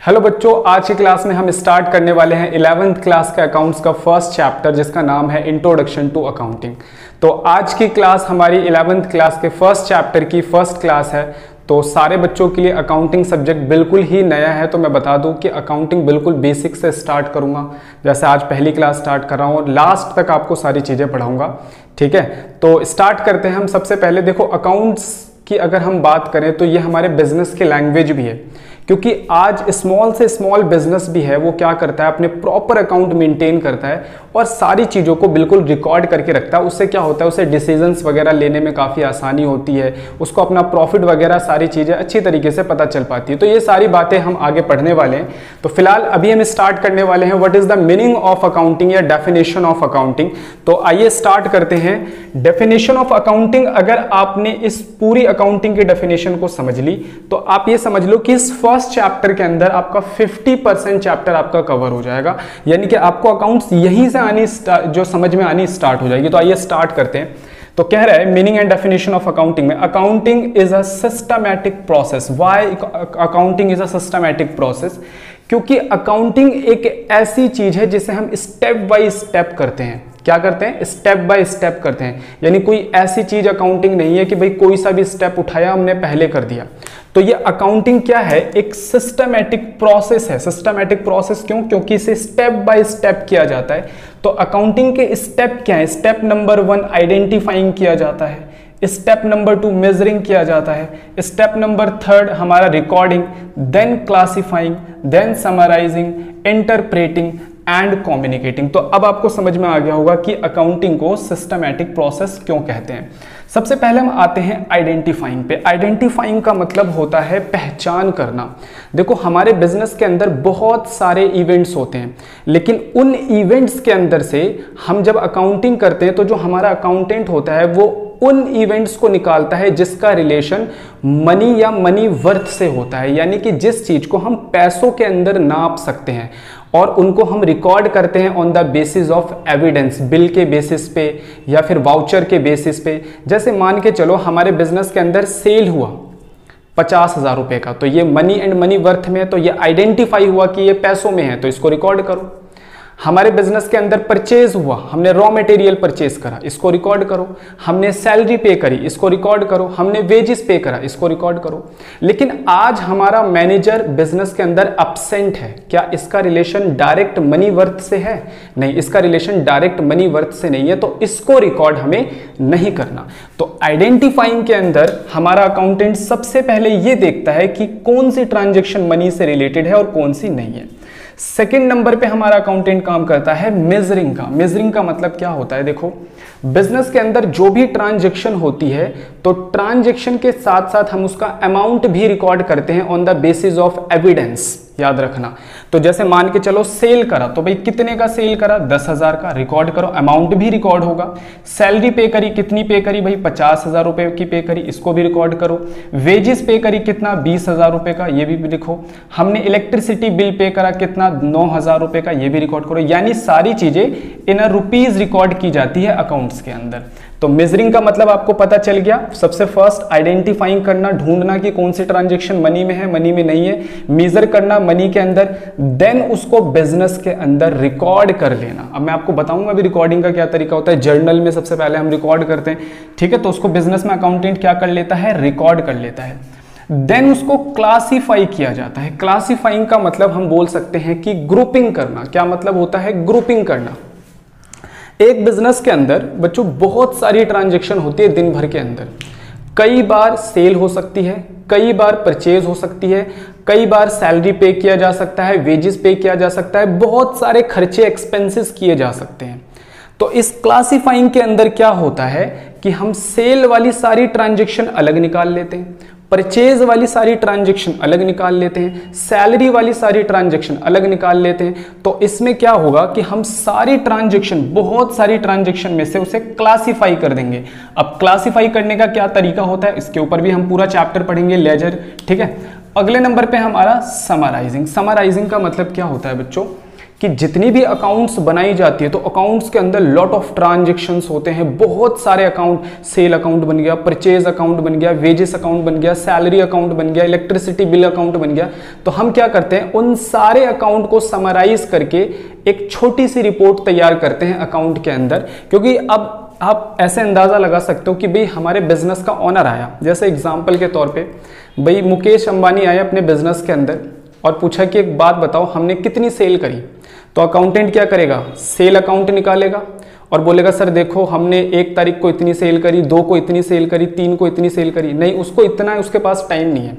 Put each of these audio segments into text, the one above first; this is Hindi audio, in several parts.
हेलो बच्चों, आज की क्लास में हम स्टार्ट करने वाले हैं 11th क्लास के अकाउंट्स का फर्स्ट चैप्टर जिसका नाम है इंट्रोडक्शन टू अकाउंटिंग। तो आज की क्लास हमारी 11th क्लास के फर्स्ट चैप्टर की फर्स्ट क्लास है। तो सारे बच्चों के लिए अकाउंटिंग सब्जेक्ट बिल्कुल ही नया है। तो मैं बता दूं कि अकाउंटिंग बिल्कुल बेसिक से स्टार्ट करूंगा, जैसे आज पहली क्लास स्टार्ट कर रहा हूं और लास्ट तक आपको सारी चीज़ें पढ़ाऊंगा। ठीक है, तो स्टार्ट करते हैं हम। सबसे पहले देखो, अकाउंट्स की अगर हम बात करें तो ये हमारे बिजनेस की लैंग्वेज भी है, क्योंकि आज स्मॉल से स्मॉल बिजनेस भी है वो क्या करता है, अपने प्रॉपर अकाउंट मेंटेन करता है और सारी चीज़ों को बिल्कुल रिकॉर्ड करके रखता है। उससे क्या होता है, उसे डिसीजंस वगैरह लेने में काफ़ी आसानी होती है, उसको अपना प्रॉफिट वगैरह सारी चीज़ें अच्छी तरीके से पता चल पाती है। तो ये सारी बातें हम आगे पढ़ने वाले हैं। तो फिलहाल अभी हम स्टार्ट करने वाले हैं what is the meaning of accounting या डेफिनेशन ऑफ अकाउंटिंग। तो आइए स्टार्ट करते हैं। डेफिनेशन ऑफ अकाउंटिंग, अगर आपने इस पूरी अकाउंटिंग की डेफिनेशन को समझ ली तो आप ये समझ लो कि इस फर्स्ट चैप्टर के अंदर आपका 50% चैप्टर आपका कवर हो जाएगा, यानी कि आपको अकाउंट्स यहीं से आनी जो समझ में आनी स्टार्ट हो जाएगी। तो आइए स्टार्ट करते हैं। तो कह रहा है meaning and definition of accounting में, accounting is a systematic process. Why accounting is a systematic process? क्योंकि अकाउंटिंग एक ऐसी चीज है जिसे हम स्टेप बाय स्टेप करते हैं। क्या करते हैं? स्टेप बाय स्टेप करते हैं। यानी कोई ऐसी चीज अकाउंटिंग नहीं है कि भाई कोई सा भी स्टेप उठाया हमने पहले कर दिया। तो ये अकाउंटिंग क्या है? एक सिस्टमैटिक प्रोसेस है। सिस्टमैटिक प्रोसेस क्यों? क्योंकि इसे स्टेप बाय स्टेप किया जाता है। तो अकाउंटिंग के स्टेप क्या है? स्टेप नंबर 1 आइडेंटिफाइंग किया जाता है, स्टेप नंबर 2 मेजरिंग किया जाता है, स्टेप नंबर 3 हमारा recording, then classifying, then summarising, interpreting and communicating. तो अब आपको समझ में आ गया होगा कि अकाउंटिंग को सिस्टमैटिक प्रोसेस क्यों कहते हैं। सबसे पहले हम आते हैं आइडेंटिफाइंग पे। आइडेंटिफाइंग का मतलब होता है पहचान करना। देखो, हमारे बिजनेस के अंदर बहुत सारे इवेंट्स होते हैं, लेकिन उन इवेंट्स के अंदर से हम जब अकाउंटिंग करते हैं तो जो हमारा अकाउंटेंट होता है वो उन इवेंट्स को निकालता है जिसका रिलेशन मनी या मनी वर्थ से होता है, यानी कि जिस चीज को हम पैसों के अंदर नाप सकते हैं और उनको हम रिकॉर्ड करते हैं on the basis of evidence, bill के बेसिस पे या फिर वाउचर के बेसिस पे। जैसे मान के चलो हमारे बिजनेस के अंदर सेल हुआ 50,000 रुपए का, तो ये मनी एंड मनी वर्थ में, तो ये आइडेंटिफाई हुआ कि ये पैसों में है, तो इसको रिकॉर्ड करो। हमारे बिजनेस के अंदर परचेज हुआ, हमने रॉ मटेरियल परचेज करा, इसको रिकॉर्ड करो। हमने सैलरी पे करी, इसको रिकॉर्ड करो। हमने वेजेस पे करा, इसको रिकॉर्ड करो। लेकिन आज हमारा मैनेजर बिजनेस के अंदर अब्सेंट है, क्या इसका रिलेशन डायरेक्ट मनी वर्थ से है? नहीं, इसका रिलेशन डायरेक्ट मनी वर्थ से नहीं है, तो इसको रिकॉर्ड हमें नहीं करना। तो आइडेंटिफाइंग के अंदर हमारा अकाउंटेंट सबसे पहले ये देखता है कि कौन सी ट्रांजेक्शन मनी से रिलेटेड है और कौन सी नहीं है। सेकंड नंबर पे हमारा अकाउंटेंट काम करता है मेजरिंग का। मेजरिंग का मतलब क्या होता है? देखो, बिजनेस के अंदर जो भी ट्रांजैक्शन होती है तो ट्रांजैक्शन के साथ साथ हम उसका अमाउंट भी रिकॉर्ड करते हैं on the basis of evidence. याद रखना। तो जैसे मान के चलो सेल करा, तो भाई कितने का सेल करा? 10,000 का, रिकॉर्ड करो, अमाउंट भी रिकॉर्ड होगा। सैलरी पे करी, कितनी पे करी? भाई 50,000 रुपए की पे करी, इसको भी रिकॉर्ड करो। वेजेस पे करी कितना? 20,000 रुपए का, ये भी लिखो। हमने इलेक्ट्रिसिटी बिल पे करा कितना? 9,000 रुपए का, ये भी रिकॉर्ड करो। यानी सारी चीजें इन रुपीज रिकॉर्ड की जाती है अकाउंट्स के अंदर। तो मेजरिंग का मतलब आपको पता चल गया। सबसे फर्स्ट आइडेंटिफाइंग करना, ढूंढना कि कौन सी ट्रांजैक्शन मनी में है, मनी में नहीं है, मेजर करना मनी के अंदर, देन उसको बिजनेस के अंदर रिकॉर्ड कर लेना। अब मैं आपको बताऊंगा अभी रिकॉर्डिंग का क्या तरीका होता है। जर्नल में सबसे पहले हम रिकॉर्ड करते हैं, ठीक है, तो उसको बिजनेस में अकाउंटेंट क्या कर लेता है? रिकॉर्ड कर लेता है। देन उसको क्लासिफाई किया जाता है। क्लासिफाइंग का मतलब हम बोल सकते हैं कि ग्रुपिंग करना। क्या मतलब होता है? ग्रुपिंग करना। एक बिजनेस के अंदर बच्चों बहुत सारी ट्रांजैक्शन होती है दिन भर के अंदर। कई बार सेल हो सकती है, कई बार परचेज हो सकती है, कई बार सैलरी पे किया जा सकता है, वेजेस पे किया जा सकता है, बहुत सारे खर्चे एक्सपेंसेस किए जा सकते हैं। तो इस क्लासिफाइंग के अंदर क्या होता है कि हम सेल वाली सारी ट्रांजैक्शन अलग निकाल लेते हैं, परचेज वाली सारी ट्रांजैक्शन अलग निकाल लेते हैं, सैलरी वाली सारी ट्रांजैक्शन अलग निकाल लेते हैं। तो इसमें क्या होगा कि हम सारी ट्रांजैक्शन, बहुत सारी ट्रांजैक्शन में से उसे क्लासिफाई कर देंगे। अब क्लासिफाई करने का क्या तरीका होता है, इसके ऊपर भी हम पूरा चैप्टर पढ़ेंगे, लेजर। ठीक है, अगले नंबर पे हमारा समराइजिंग। समराइजिंग का मतलब क्या होता है बच्चों कि जितनी भी अकाउंट्स बनाई जाती है तो अकाउंट्स के अंदर लॉट ऑफ ट्रांजेक्शन्स होते हैं, बहुत सारे अकाउंट, सेल अकाउंट बन गया, परचेज अकाउंट बन गया, वेजेस अकाउंट बन गया, सैलरी अकाउंट बन गया, इलेक्ट्रिसिटी बिल अकाउंट बन गया। तो हम क्या करते हैं, उन सारे अकाउंट को समराइज करके एक छोटी सी रिपोर्ट तैयार करते हैं अकाउंट के अंदर। क्योंकि अब आप ऐसे अंदाजा लगा सकते हो कि भाई हमारे बिजनेस का ओनर आया, जैसे एग्जांपल के तौर पे भाई मुकेश अंबानी आए अपने बिजनेस के अंदर और पूछा कि एक बात बताओ हमने कितनी सेल करी। तो अकाउंटेंट क्या करेगा, सेल अकाउंट निकालेगा और बोलेगा सर देखो हमने 1 तारीख को इतनी सेल करी, 2 को इतनी सेल करी, 3 को इतनी सेल करी। नहीं, उसको इतना है, उसके पास टाइम नहीं है,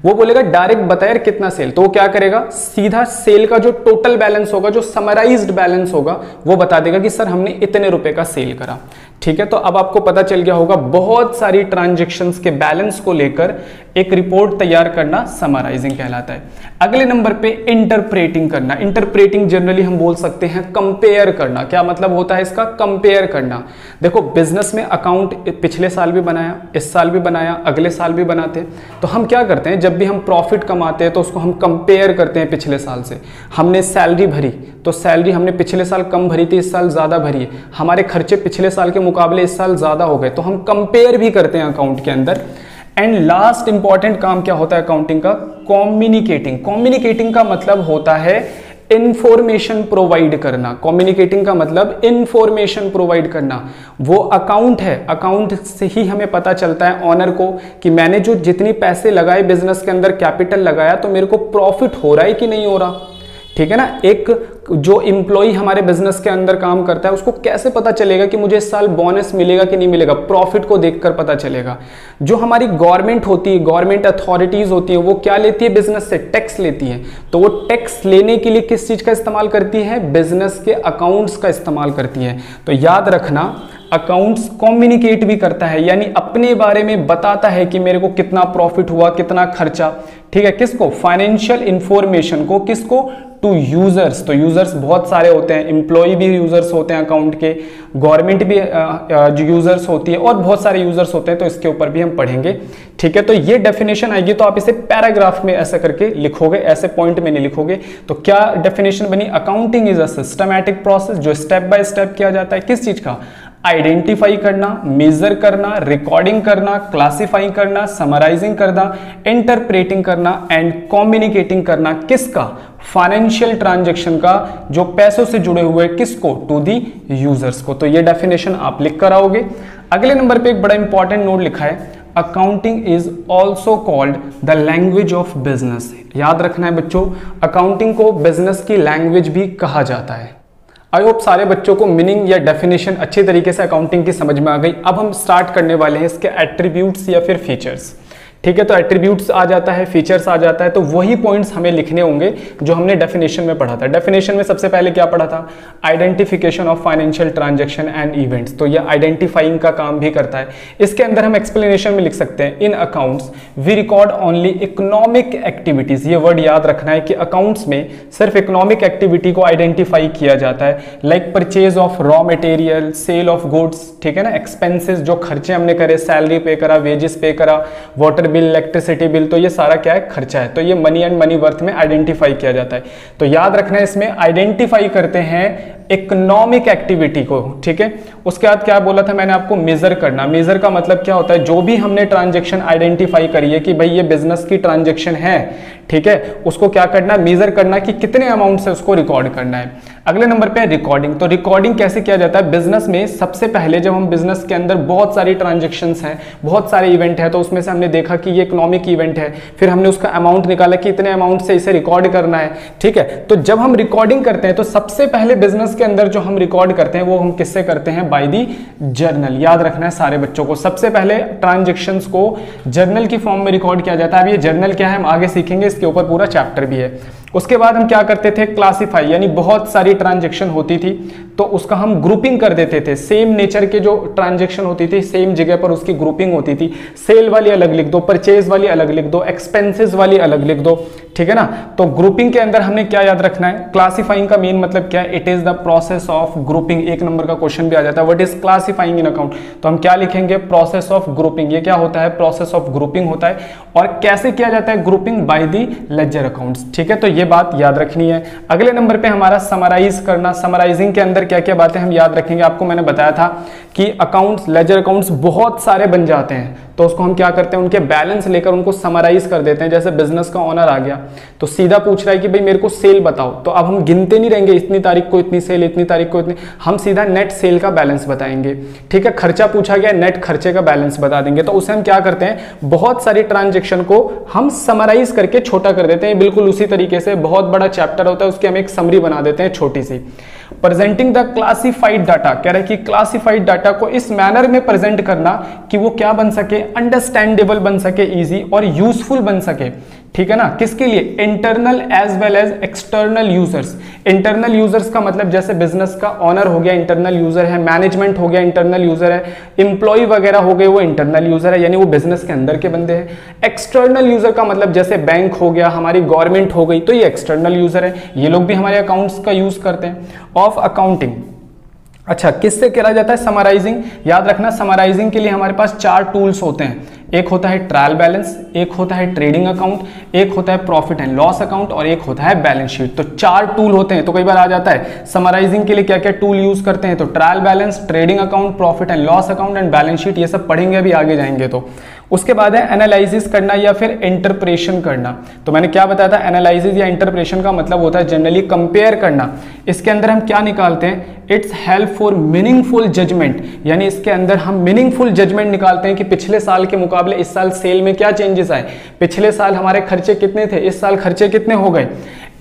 वो बोलेगा डायरेक्ट बता यार कितना सेल। तो वो क्या करेगा, सीधा सेल का जो टोटल बैलेंस होगा, जो समराइज्ड बैलेंस होगा, वो बता देगा कि सर हमने इतने रुपए का सेल करा। ठीक है, तो अब आपको पता चल गया होगा बहुत सारी ट्रांजैक्शंस के बैलेंस को लेकर एक रिपोर्ट तैयार करना समराइजिंग कहलाता है। अगले नंबर पे इंटरप्रेटिंग करना। इंटरप्रेटिंग जनरली हम बोल सकते हैं कंपेयर करना। क्या मतलब होता है इसका, कंपेयर करना। देखो बिजनेस में अकाउंट पिछले साल भी बनाया, इस साल भी बनाया, अगले साल भी बनाते हैं। तो हम क्या करते हैं, जब भी हम प्रॉफिट कमाते हैं तो उसको हम कंपेयर करते हैं पिछले साल से। हमने सैलरी भरी तो सैलरी हमने पिछले साल कम भरी थी, इस साल ज्यादा भरी है। हमारे खर्चे पिछले साल के मुकाबले इस साल ज्यादा हो गए, तो हम कंपेयर भी करते हैं अकाउंट के अंदर। एंड लास्ट इंपॉर्टेंट काम क्या होता है अकाउंटिंग का, कम्युनिकेटिंग। कम्युनिकेटिंग का मतलब होता है इंफॉर्मेशन प्रोवाइड करना। कम्युनिकेटिंग का मतलब इंफॉर्मेशन प्रोवाइड करना। वो अकाउंट है, अकाउंट से ही हमें पता चलता है ऑनर को कि मैंने जो जितनी पैसे लगाए बिजनेस के अंदर, कैपिटल लगाया, तो मेरे को प्रॉफिट हो रहा है कि नहीं हो रहा। ठीक है ना, एक जो एम्प्लॉय हमारे बिजनेस के अंदर काम करता है उसको कैसे पता चलेगा कि मुझे इस साल बोनस मिलेगा कि नहीं मिलेगा, प्रॉफिट को देखकर पता चलेगा। जो हमारी गवर्नमेंट होती है, गवर्नमेंट अथॉरिटीज होती है, वो क्या लेती है बिजनेस से, टैक्स लेती है। तो वो टैक्स लेने के लिए किस चीज का इस्तेमाल करती है, बिजनेस के अकाउंट्स का इस्तेमाल करती है। तो याद रखना, अकाउंट्स कम्युनिकेट भी करता है, यानी अपने बारे में बताता है कि मेरे को कितना प्रॉफिट हुआ, कितना खर्चा। ठीक है, किसको, फाइनेंशियल इंफॉर्मेशन को, किसको, टू यूजर्स। तो यूजर्स बहुत सारे होते हैं, एम्प्लॉय भी यूजर्स होते हैं अकाउंट के, गवर्नमेंट भी जो यूजर्स होती है, और बहुत सारे यूजर्स होते हैं। तो इसके ऊपर भी हम पढ़ेंगे। ठीक है, तो ये डेफिनेशन आएगी तो आप इसे पैराग्राफ में ऐसा करके लिखोगे, ऐसे पॉइंट में नहीं लिखोगे। तो क्या डेफिनेशन बनी, accounting is a systematic process, जो स्टेप बाय स्टेप किया जाता है। किस चीज का, आइडेंटिफाई करना, मेजर करना, रिकॉर्डिंग करना, क्लासिफाई करना, समराइजिंग करना, इंटरप्रेटिंग करना एंड कम्युनिकेटिंग करना। किसका, फाइनेंशियल ट्रांजैक्शन का, जो पैसों से जुड़े हुए, किसको, टू दी यूजर्स को। तो ये डेफिनेशन आप लिख कर आओगे। अगले नंबर पे एक बड़ा इंपॉर्टेंट नोट लिखा है, accounting is also called the language of business. याद रखना है बच्चों, अकाउंटिंग को बिजनेस की लैंग्वेज भी कहा जाता है। आई होप सारे बच्चों को मीनिंग या डेफिनेशन अच्छी तरीके से अकाउंटिंग की समझ में आ गई। अब हम स्टार्ट करने वाले हैं इसके एट्रीब्यूट्स या फिर फीचर्स। ठीक है, तो एट्रीब्यूट्स आ जाता है, फीचर्स आ जाता है, तो वही पॉइंट्स हमें लिखने होंगे जो हमने डेफिनेशन में पढ़ा था। डेफिनेशन में सबसे पहले क्या पढ़ा था, identification of financial transaction and events. तो ये आइडेंटिफाइंग का काम भी करता है। इसके अंदर हम एक्सप्लेनेशन में लिख सकते हैं, in accounts we record only economic activities. ये वर्ड याद रखना है कि अकाउंट्स में सिर्फ इकोनॉमिक एक्टिविटी को आइडेंटिफाई किया जाता है, like purchase of raw material, sale of goods. ठीक है ना, एक्सपेंसेस, जो खर्चे हमने करे, सैलरी पे करा, वेजेस पे करा, वाटर बिल, इलेक्ट्रिसिटी बिल, तो ये सारा क्या है, खर्चा है। तो ये मनी एंड मनी वर्थ में आइडेंटिफाई किया जाता है। तो याद रखना है, इसमें आइडेंटिफाई करते हैं इकोनॉमिक एक्टिविटी को। ठीक है, उसके बाद क्या बोला था मैंने आपको, मेजर करना। मेजर का मतलब क्या होता है, जो भी हमने ट्रांजैक्शन आइडेंटिफाई करी है कि भाई ये बिजनेस की ट्रांजैक्शन है, ठीक है, उसको क्या करना, मेजर करना कि कितने अमाउंट से उसको रिकॉर्ड करना है। अगले नंबर पे रिकॉर्डिंग। तो रिकॉर्डिंग कैसे किया जाता है बिजनेस में, सबसे पहले जब हम बिजनेस के अंदर बहुत सारी ट्रांजैक्शंस हैं, बहुत सारे इवेंट है, तो उसमें से हमने देखा कि ये इकोनॉमिक इवेंट है, फिर हमने उसका अमाउंट निकाला कि इतने अमाउंट से इसे रिकॉर्ड करना है। ठीक है, तो जब हम रिकॉर्डिंग करते हैं तो सबसे पहले बिजनेस के अंदर जो हम रिकॉर्ड करते हैं वो हम किससे करते हैं, बाय दी जर्नल। याद रखना है सारे बच्चों को, सबसे पहले ट्रांजैक्शंस को जर्नल की फॉर्म में रिकॉर्ड किया जाता है। अब ये जर्नल क्या है हम आगे सीखेंगे, इसके ऊपर पूरा चैप्टर भी है। उसके बाद हम क्या करते थे, क्लासिफाई, यानी बहुत सारी ट्रांजैक्शन होती थी तो उसका हम ग्रुपिंग कर देते थे। सेम नेचर के जो ट्रांजैक्शन होती थी, सेम जगह पर उसकी ग्रुपिंग होती थी। सेल वाली अलग लिख दो, परचेज वाली अलग लिख दो, एक्सपेंसेस वाली अलग लिख दो। ठीक है ना, तो ग्रुपिंग के अंदर हमने क्या याद रखना है, क्लासिफाइंग का मेन मतलब क्या है, it is the process of grouping. एक नंबर का क्वेश्चन भी आ जाता है, what is classifying in account, तो हम क्या लिखेंगे, प्रोसेस ऑफ ग्रुपिंग। ये क्या होता है, प्रोसेस ऑफ ग्रुपिंग होता है। और कैसे किया जाता है grouping, by the ledger accounts. ठीक है, तो ये बात याद रखनी है। अगले नंबर पे हमारा समराइज करना। समराइजिंग के अंदर क्या क्या बातें हम याद रखेंगे, आपको मैंने बताया था कि अकाउंट्स, लेजर अकाउंट्स बहुत सारे बन जाते हैं, तो उसको हम क्या करते हैं, उनके बैलेंस लेकर उनको समराइज कर देते हैं। जैसे बिजनेस का ऑनर आ गया तो सीधा पूछ रहा है कि भाई मेरे को सेल बताओ, तो अब हम गिनते नहीं रहेंगे इतनी तारीख को इतनी सेल, इतनी तारीख को इतनी, हम सीधा नेट सेल का बैलेंस बताएंगे। ठीक है, खर्चा पूछा गया, नेट खर्चे का बैलेंस बता देंगे। तो उसे हम क्या करते हैं, बहुत सारी ट्रांजेक्शन को हम समराइज करके छोटा कर देते हैं। बिल्कुल उसी तरीके से बहुत बड़ा चैप्टर होता है, उसकी हम एक समरी बना देते हैं छोटी सी। प्रेजेंटिंग द क्लासिफाइड डाटा, कह रहे हैं कि क्लासिफाइड डाटा को इस मैनर में प्रेजेंट करना कि वो क्या बन सके, अंडरस्टैंडेबल बन सके, इजी और यूजफुल बन सके। ठीक है ना, किसके लिए, internal as well as external users. Internal users का मतलब जैसे बिजनेस का ऑनर हो गया इंटरनल यूजर है, मैनेजमेंट हो गया इंटरनल यूजर है, एम्प्लॉय वगैरह हो गए वो इंटरनल यूजर है, यानी वो बिजनेस के अंदर के बंदे हैं। एक्सटर्नल यूजर का मतलब जैसे बैंक हो गया, हमारी गवर्नमेंट हो गई, तो ये एक्सटर्नल यूजर है, ये लोग भी हमारे अकाउंट्स का यूज करते हैं। ऑफ अकाउंटिंग, अच्छा किससे करा जाता है समराइजिंग, याद रखना समराइजिंग के लिए हमारे पास 4 टूल्स होते हैं। एक होता है ट्रायल बैलेंस, एक होता है ट्रेडिंग अकाउंट, एक होता है प्रॉफिट एंड लॉस अकाउंट और एक होता है बैलेंस शीट। तो 4 टूल होते हैं। तो कई बार आ जाता है समराइजिंग के लिए क्या क्या टूल यूज करते हैं, तो trial balance, trading account, profit and loss account and balance sheet, ये सब पढ़ेंगे अभी आगे जाएंगे। तो उसके बाद है एनालिसिस करना या फिर इंटरप्रेशन करना। तो मैंने क्या बताया था, एनालिसिस या इंटरप्रेशन का मतलब होता है जनरली कंपेयर करना। इसके अंदर हम क्या निकालते हैं, it's help for meaningful judgement, यानी इसके अंदर हम मीनिंगफुल जजमेंट निकालते हैं कि पिछले साल के मुकाबले इस साल सेल में क्या चेंजेस आए, पिछले साल हमारे खर्चे कितने थे, इस साल खर्चे कितने हो गए।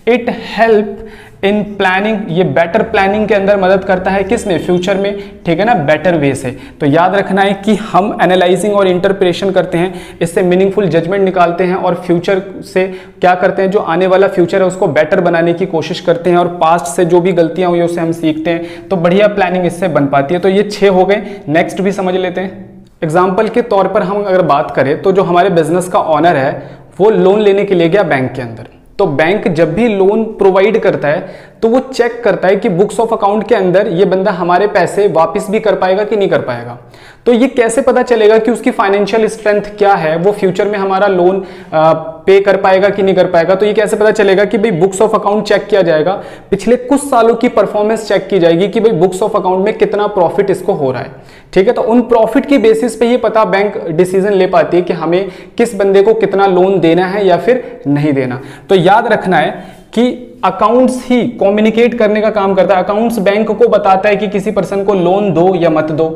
इट हेल्प इन प्लानिंग, ये बेटर प्लानिंग के अंदर मदद करता है, किसमें, फ्यूचर में। ठीक है ना, बेटर वे से। तो याद रखना है कि हम एनालाइजिंग और इंटरप्रेशन करते हैं, इससे मीनिंगफुल जजमेंट निकालते हैं और फ्यूचर से क्या करते हैं, जो आने वाला फ्यूचर है उसको बेटर बनाने की कोशिश करते हैं और पास्ट से जो भी गलतियां हुई उससे हम सीखते हैं। तो बढ़िया प्लानिंग इससे बन पाती है। तो ये 6 हो गए, नेक्स्ट भी समझ लेते हैं। एग्जाम्पल के तौर पर हम अगर बात करें तो जो हमारे बिजनेस का ऑनर है वो लोन लेने के लिए गया बैंक के अंदर। तो बैंक जब भी लोन प्रोवाइड करता है तो वो चेक करता है कि बुक्स ऑफ अकाउंट के अंदर ये बंदा हमारे पैसे वापस भी कर पाएगा कि नहीं कर पाएगा। तो ये कैसे पता चलेगा कि उसकी फाइनेंशियल स्ट्रेंथ क्या है, वो फ्यूचर में हमारा लोन पे कर पाएगा कि नहीं कर पाएगा। तो ये कैसे पता चलेगा कि भाई बुक्स ऑफ अकाउंट चेक किया जाएगा, पिछले कुछ सालों की परफॉर्मेंस चेक की जाएगी कि भाई बुक्स ऑफ अकाउंट में कितना प्रॉफिट इसको हो रहा है। ठीक है, तो उन प्रॉफिट की बेसिस पे ये पता बैंक डिसीजन ले पाती है कि हमें किस बंदे को कितना लोन देना है या फिर नहीं देना। तो याद रखना है कि अकाउंट्स ही कम्युनिकेट करने का काम करता है। अकाउंट्स बैंक को बताता है कि किसी पर्सन को लोन दो या मत दो।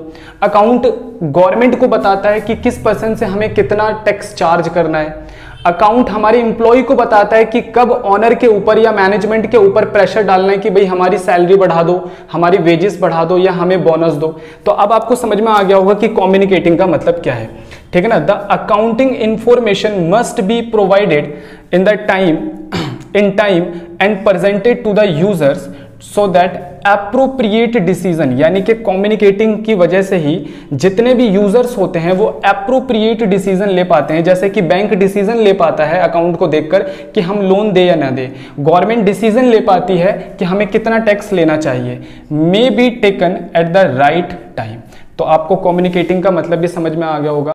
अकाउंट गवर्नमेंट को बताता है कि किस पर्सन से हमें कितना टैक्स चार्ज करना है। अकाउंट हमारे एम्प्लॉय को बताता है कि कब ऑनर के ऊपर या मैनेजमेंट के ऊपर प्रेशर डालना है कि भाई हमारी सैलरी बढ़ा दो, हमारी वेजेस बढ़ा दो या हमें बोनस दो। तो अब आपको समझ में आ गया होगा कि कम्युनिकेटिंग का मतलब क्या है। ठीक है ना, the accounting information must be provided in the time and presented to the users so that appropriate decision, यानी कि कम्युनिकेटिंग की वजह से ही जितने भी यूजर्स होते हैं वो एप्रोप्रिएट डिसीजन ले पाते हैं। जैसे कि बैंक डिसीजन ले पाता है अकाउंट को देखकर कि हम लोन दे या ना दे, गवर्नमेंट डिसीजन ले पाती है कि हमें कितना टैक्स लेना चाहिए, may be taken at the right time. तो आपको कम्युनिकेटिंग का मतलब भी समझ में आ गया होगा।